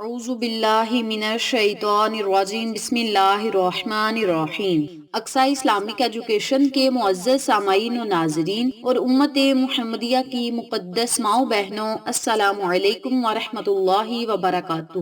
اعوذ باللہ من الشیطان الرجیم بسم اللہ الرحمن الرحیم۔ اقصی اسلامک ایجوکیشن کے معزز سامعین و ناظرین اور امت محمدیہ کی مقدس ماؤں بہنوں، السلام علیکم ورحمۃ اللہ وبرکاتہ۔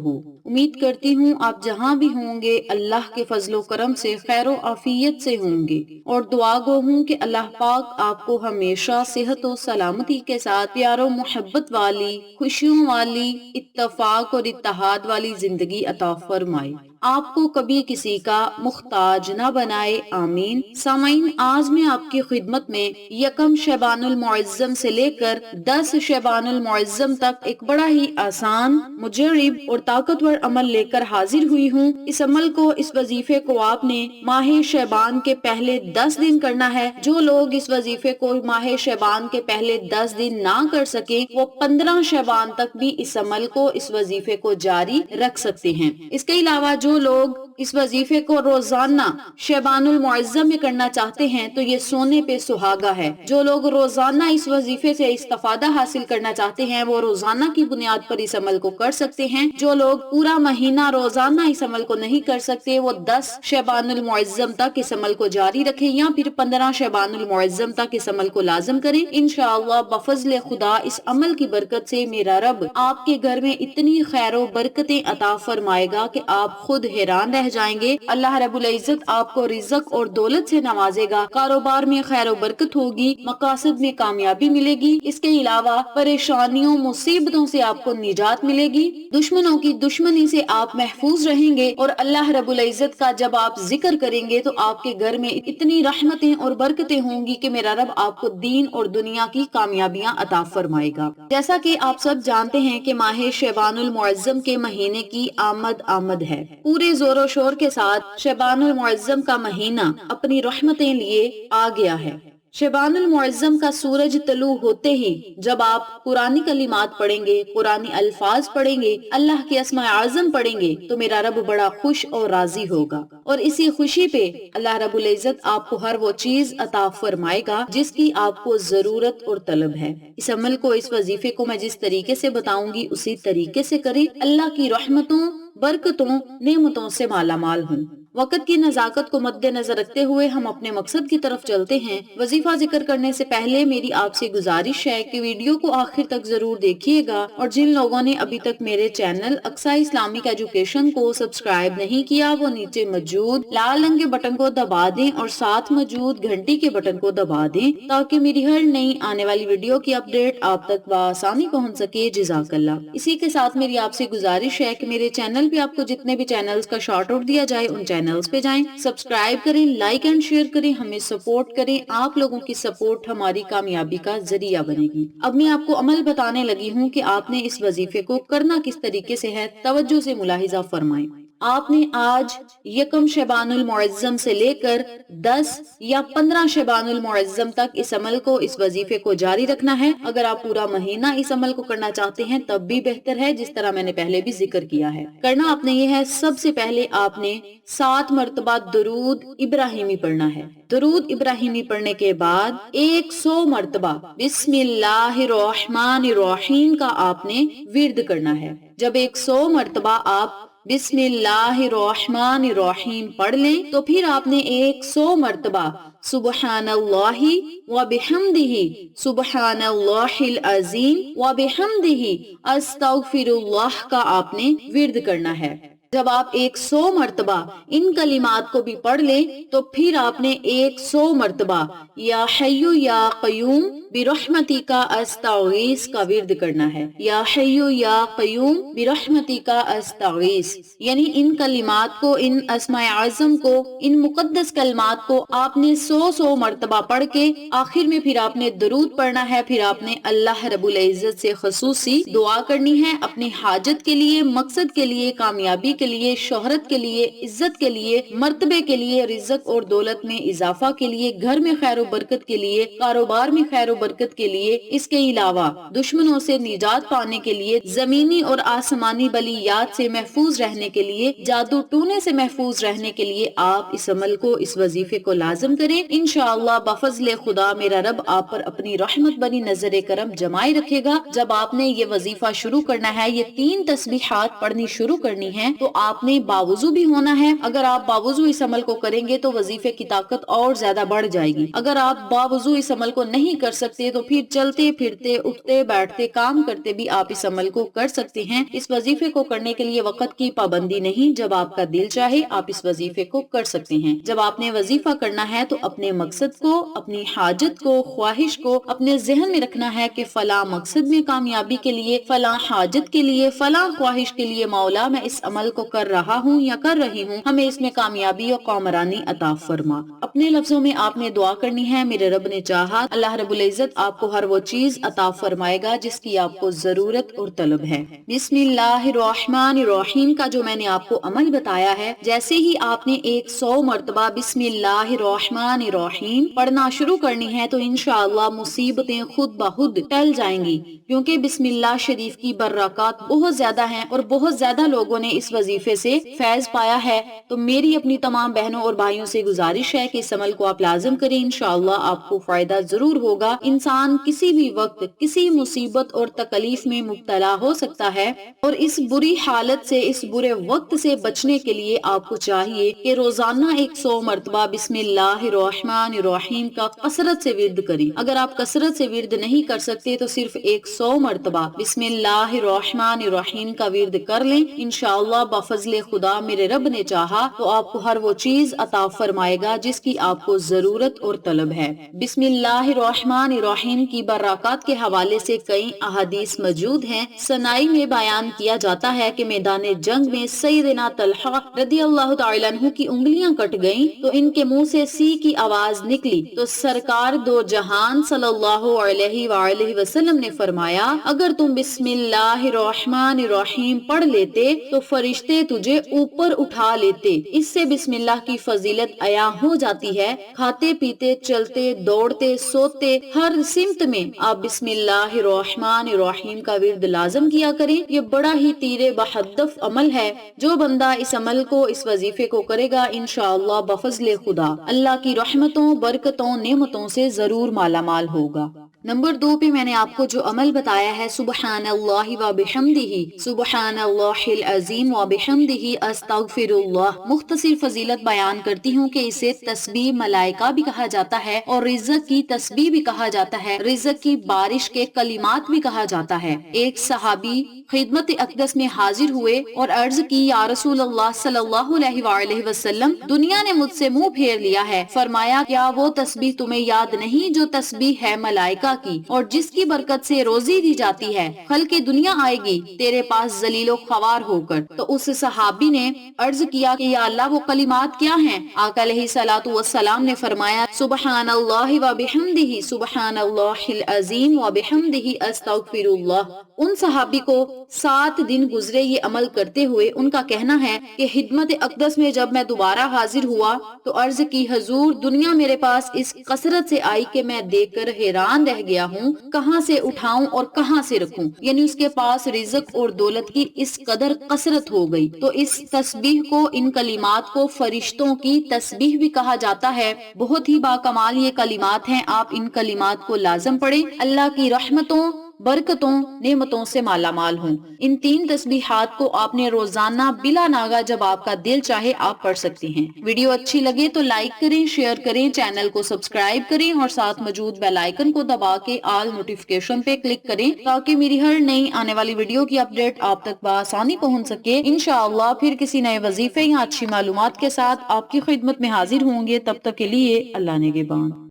امید کرتی ہوں آپ جہاں بھی ہوں گے اللہ کے فضل و کرم سے خیر و عافیت سے ہوں گے، اور دعا گو ہوں کہ اللہ پاک آپ کو ہمیشہ صحت و سلامتی کے ساتھ پیار و محبت والی، خوشیوں والی، اتفاق اور اتحاد والی زندگی عطا فرمائے، آپ کو کبھی کسی کا محتاج نہ بنائے، آمین۔ سامعین، آج میں آپ کی خدمت میں یکم شعبان المعظم سے لے کر 10 شعبان المعظم تک ایک بڑا ہی آسان، مجرب اور طاقتور عمل لے کر حاضر ہوئی ہوں۔ اس عمل کو، اس وظیفے کو آپ نے ماہ شعبان کے پہلے 10 دن کرنا ہے۔ جو لوگ اس وظیفے کو ماہ شعبان کے پہلے 10 دن نہ کر سکیں، وہ 15 شعبان تک بھی اس عمل کو، اس وظیفے کو جاری رکھ سکتے ہیں۔ اس کے علاوہ جو لوگ اس وظیفے کو روزانہ شعبان المعظم میں کرنا چاہتے ہیں تو یہ سونے پہ سہاگا ہے۔ جو لوگ روزانہ اس وظیفے سے استفادہ حاصل کرنا چاہتے ہیں وہ روزانہ کی بنیاد پر اس عمل کو کر سکتے ہیں۔ جو لوگ پورا مہینہ روزانہ اس عمل کو نہیں کر سکتے وہ 10 شعبان المعظم تک اس عمل کو جاری رکھیں، یا پھر 15 شعبان المعظم تک اس عمل کو لازم کریں۔ انشاءاللہ بفضل خدا اس عمل کی برکت سے میرا رب آپ کے گھر میں اتنی خیر و برکتیں عطا فرمائے گا کہ آپ خود حیران رہ جائیں گے۔ اللہ رب العزت آپ کو رزق اور دولت سے نوازے گا، کاروبار میں خیر و برکت ہوگی، مقاصد میں کامیابی ملے گی۔ اس کے علاوہ پریشانیوں، مصیبتوں سے آپ کو نجات ملے گی، دشمنوں کی دشمنی سے آپ محفوظ رہیں گے، اور اللہ رب العزت کا جب آپ ذکر کریں گے تو آپ کے گھر میں اتنی رحمتیں اور برکتیں ہوں گی کہ میرا رب آپ کو دین اور دنیا کی کامیابیاں عطا فرمائے گا۔ جیسا کہ آپ سب جانتے ہیں کہ ماہ شعبان المعظم کے مہینے کی آمد ہے۔ پورے زور و شور کے ساتھ شعبان المعظم کا مہینہ اپنی رحمتیں لیے آ گیا ہے۔ شعبان المعظم کا سورج طلوع ہوتے ہی جب آپ قرآنی کلمات پڑھیں گے، قرآنی الفاظ پڑھیں گے، اللہ کے اسماء اعظم پڑھیں گے تو میرا رب بڑا خوش اور راضی ہوگا، اور اسی خوشی پہ اللہ رب العزت آپ کو ہر وہ چیز عطا فرمائے گا جس کی آپ کو ضرورت اور طلب ہے۔ اس عمل کو، اس وظیفے کو میں جس طریقے سے بتاؤں گی اسی طریقے سے کریں، اللہ کی رحمتوں، برکتوں، نعمتوں سے مالا مال ہوں۔ وقت کی نزاکت کو مد نظر رکھتے ہوئے ہم اپنے مقصد کی طرف چلتے ہیں۔ وظیفہ ذکر کرنے سے پہلے میری آپ سے گزارش ہے کہ ویڈیو کو آخر تک ضرور دیکھیے گا، اور جن لوگوں نے ابھی تک میرے چینل اقصی اسلامک ایجوکیشن کو سبسکرائب نہیں کیا وہ نیچے موجود لال رنگ کے بٹن کو دبا دیں اور ساتھ موجود گھنٹی کے بٹن کو دبا دیں تاکہ میری ہر نئی آنے والی ویڈیو کی اپڈیٹ آپ تک بآسانی پہنچ سکے۔ جزاک اللہ۔ اسی کے ساتھ میری آپ سے گزارش ہے کہ میرے چینل پہ آپ کو جتنے بھی چینلز کا شارٹ آؤٹ دیا جائے ان چینلز پہ جائیں، سبسکرائب کریں، لائک اینڈ شیئر کریں، ہمیں سپورٹ کریں۔ آپ لوگوں کی سپورٹ ہماری کامیابی کا ذریعہ بنے گی۔ اب میں آپ کو عمل بتانے لگی ہوں کہ آپ نے اس وظیفے کو کرنا کس طریقے سے ہے، توجہ سے ملاحظہ فرمائیں۔ آپ نے آج یکم شعبان المعظم سے لے کر 10 یا 15 شعبان المعظم تک اس عمل کو، اس وظیفے کو جاری رکھنا ہے۔ اگر آپ پورا مہینہ اس عمل کو کرنا چاہتے ہیں تب بھی بہتر ہے، جس طرح میں نے پہلے بھی ذکر کیا ہے۔ کرنا آپ نے یہ ہے، سب سے پہلے آپ نے 7 مرتبہ درود ابراہیمی پڑھنا ہے۔ درود ابراہیمی پڑھنے کے بعد 100 مرتبہ بسم اللہ الرحمن الرحیم کا آپ نے ورد کرنا ہے۔ جب 100 مرتبہ آپ بسم اللہ الرحمن الرحیم پڑھ لیں تو پھر آپ نے 100 مرتبہ سبحان اللہ وبحمدہ، سبحان اللہ العظیم وبحمدہ، استغفر اللہ کا آپ نے ورد کرنا ہے۔ جب آپ 100 مرتبہ ان کلمات کو بھی پڑھ لیں تو پھر آپ نے 100 مرتبہ یا حی یا قیوم برحمتک استغیث کا ورد کرنا ہے۔ یا حی یا قیوم برحمتک استغیث، یعنی ان کلمات کو، ان اسماء اعظم کو، ان مقدس کلمات کو آپ نے 100 مرتبہ پڑھ کے آخر میں پھر آپ نے درود پڑھنا ہے۔ پھر آپ نے اللہ رب العزت سے خصوصی دعا کرنی ہے، اپنی حاجت کے لیے، مقصد کے لیے، کامیابی کے لیے، شہرت کے لیے، عزت کے لیے، مرتبے کے لیے، رزق اور دولت میں اضافہ کے لیے، گھر میں خیر و برکت کے لیے، کاروبار میں خیر و برکت کے لیے، اس کے علاوہ دشمنوں سے نجات پانے کے لیے، زمینی اور آسمانی بلیات سے محفوظ رہنے کے لیے، جادو ٹونے سے محفوظ رہنے کے لیے آپ اس عمل کو، اس وظیفے کو لازم کریں۔ انشاءاللہ بفضل خدا میرا رب آپ پر اپنی رحمت بنی نظر کرم جمائے رکھے گا۔ جب آپ نے یہ وظیفہ شروع کرنا ہے، یہ 3 تسبیحات پڑھنی شروع کرنی ہے، تو آپ نے باوضو بھی ہونا ہے۔ اگر آپ باوضو اس عمل کو کریں گے تو وظیفے کی طاقت اور زیادہ بڑھ جائے گی۔ اگر آپ باوضو اس عمل کو نہیں کر سکتے تو پھر چلتے پھرتے، اٹھتے بیٹھتے، کام کرتے بھی آپ اس عمل کو کر سکتے ہیں۔ اس وظیفے کو کرنے کے لیے وقت کی پابندی نہیں، جب آپ کا دل چاہے آپ اس وظیفے کو کر سکتے ہیں۔ جب آپ نے وظیفہ کرنا ہے تو اپنے مقصد کو، اپنی حاجت کو، خواہش کو اپنے ذہن میں رکھنا ہے کہ فلاں مقصد میں کامیابی کے لیے، فلاں حاجت کے لیے، فلاں خواہش کے لیے مولا میں اس عمل کو کر رہا ہوں یا کر رہی ہوں، ہمیں اس میں کامیابی اور کامرانی عطا فرما۔ اپنے لفظوں میں آپ نے دعا کرنی ہے، میرے رب نے چاہا اللہ رب العزت آپ کو ہر وہ چیز عطا فرمائے گا جس کی آپ کو ضرورت اور طلب ہے۔ بسم اللہ الرحمن الرحیم کا جو میں نے آپ کو عمل بتایا ہے، جیسے ہی آپ نے 100 مرتبہ بسم اللہ الرحمن الرحیم پڑھنا شروع کرنی ہے تو انشاءاللہ مصیبتیں خود بخود ٹل جائیں گی، کیونکہ بسم اللہ شریف کی برکات بہت زیادہ ہیں اور بہت زیادہ لوگوں نے اس وظیفے سے فیض پایا ہے۔ تو میری اپنی تمام بہنوں اور بھائیوں سے گزارش ہے کہ اس عمل کو آپ لازم کریں، انشاءاللہ آپ کو فائدہ ضرور ہوگا۔ انسان کسی بھی وقت کسی مصیبت اور تکلیف میں مبتلا ہو سکتا ہے، اور اس بری حالت سے، اس برے وقت سے بچنے کے لیے آپ کو چاہیے کہ روزانہ 100 مرتبہ بسم اللہ الرحمن الرحیم کا کثرت سے ورد کریں۔ اگر آپ کثرت سے ورد نہیں کر سکتے تو صرف 100 مرتبہ بسم اللہ الرحمن الرحیم کا ورد کر لیں، انشاءاللہ بفضل خدا میرے رب نے چاہا تو آپ کو ہر وہ چیز عطا فرمائے گا جس کی آپ کو ضرورت اور طلب ہے۔ بسم اللہ الرحمن الرحیم کی برکات کے حوالے سے کئی احادیث موجود ہیں۔ سنائی میں بیان کیا جاتا ہے کہ میدان جنگ میں سیدنا طلحہ رضی اللہ تعالی عنہ کی انگلیاں کٹ گئیں تو ان کے منہ سے سی کی آواز نکلی، تو سرکار دو جہان صلی اللہ علیہ وآلہ وسلم نے فرمایا اگر تم بسم اللہ الرحمن الرحیم پڑھ لیتے تو فرشتے تجھے اوپر اٹھا لیتے۔ اس سے بسم اللہ کی فضیلت عیاں ہو جاتی ہے۔ کھاتے پیتے، چلتے دوڑتے، سوتے، ہر سمت میں آپ بسم اللہ الرحمن الرحیم کا ورد لازم کیا کریں۔ یہ بڑا ہی تیر بہدف عمل ہے۔ جو بندہ اس عمل کو، اس وظیفے کو کرے گا انشاءاللہ بفضل خدا اللہ کی رحمتوں، برکتوں، نعمتوں سے ضرور مالا مال ہوگا۔ نمبر 2 پہ میں نے آپ کو جو عمل بتایا ہے سبحان اللہ و بحمدہ، سبحان اللہ العظیم و بحمدہ استغفر اللہ، مختصر فضیلت بیان کرتی ہوں کہ اسے تسبیح ملائکہ بھی کہا جاتا ہے اور رزق کی تسبیح بھی کہا جاتا ہے، رزق کی بارش کے کلمات بھی کہا جاتا ہے۔ ایک صحابی خدمت اقدس میں حاضر ہوئے اور عرض کی یا رسول اللہ صلی اللہ علیہ وآلہ وسلم، دنیا نے مجھ سے منہ پھیر لیا ہے۔ فرمایا کیا وہ تسبیح تمہیں یاد نہیں جو تسبیح ہے ملائکہ کی اور جس کی برکت سے روزی دی جاتی ہے؟ خلق دنیا آئے گی تیرے پاس ذلیل و خوار ہو کر۔ تو اس صحابی نے عرض کیا کہ یا اللہ وہ کلمات کیا ہیں؟ آقا علیہ الصلوۃ والسلام نے فرمایا سبحان اللہ و بحمدہ، سبحان اللہ العظیم و بحمدہ استغفر اللہ۔ ان صحابی کو 7 دن گزرے یہ عمل کرتے ہوئے۔ ان کا کہنا ہے کہ خدمت اقدس میں جب میں دوبارہ حاضر ہوا تو عرض کی حضور دنیا میرے پاس اس کثرت سے آئی کہ میں دیکھ کر حیران رہ گیا ہوں، کہاں سے اٹھاؤں اور کہاں سے رکھوں، یعنی اس کے پاس رزق اور دولت کی اس قدر کثرت ہو گئی۔ تو اس تسبیح کو، ان کلمات کو فرشتوں کی تسبیح بھی کہا جاتا ہے۔ بہت ہی باکمال یہ کلمات ہیں، آپ ان کلمات کو لازم پڑھیں، اللہ کی رحمتوں، برکتوں، نعمتوں سے مالا مال ہوں۔ ان 3 تسبیحات کو آپ نے روزانہ بلا ناغہ جب آپ کا دل چاہے آپ پڑھ سکتی ہیں۔ ویڈیو اچھی لگے تو لائک کریں، شیئر کریں، چینل کو سبسکرائب کریں اور ساتھ موجود بیل آئیکن کو دبا کے آل نوٹیفیکیشن پہ کلک کریں تاکہ میری ہر نئی آنے والی ویڈیو کی اپڈیٹ آپ تک بآسانی پہنچ سکے۔ انشاءاللہ پھر کسی نئے وظیفے یا اچھی معلومات کے ساتھ آپ کی خدمت میں حاضر ہوں گے، تب تک کے لیے اللہ نگہبان۔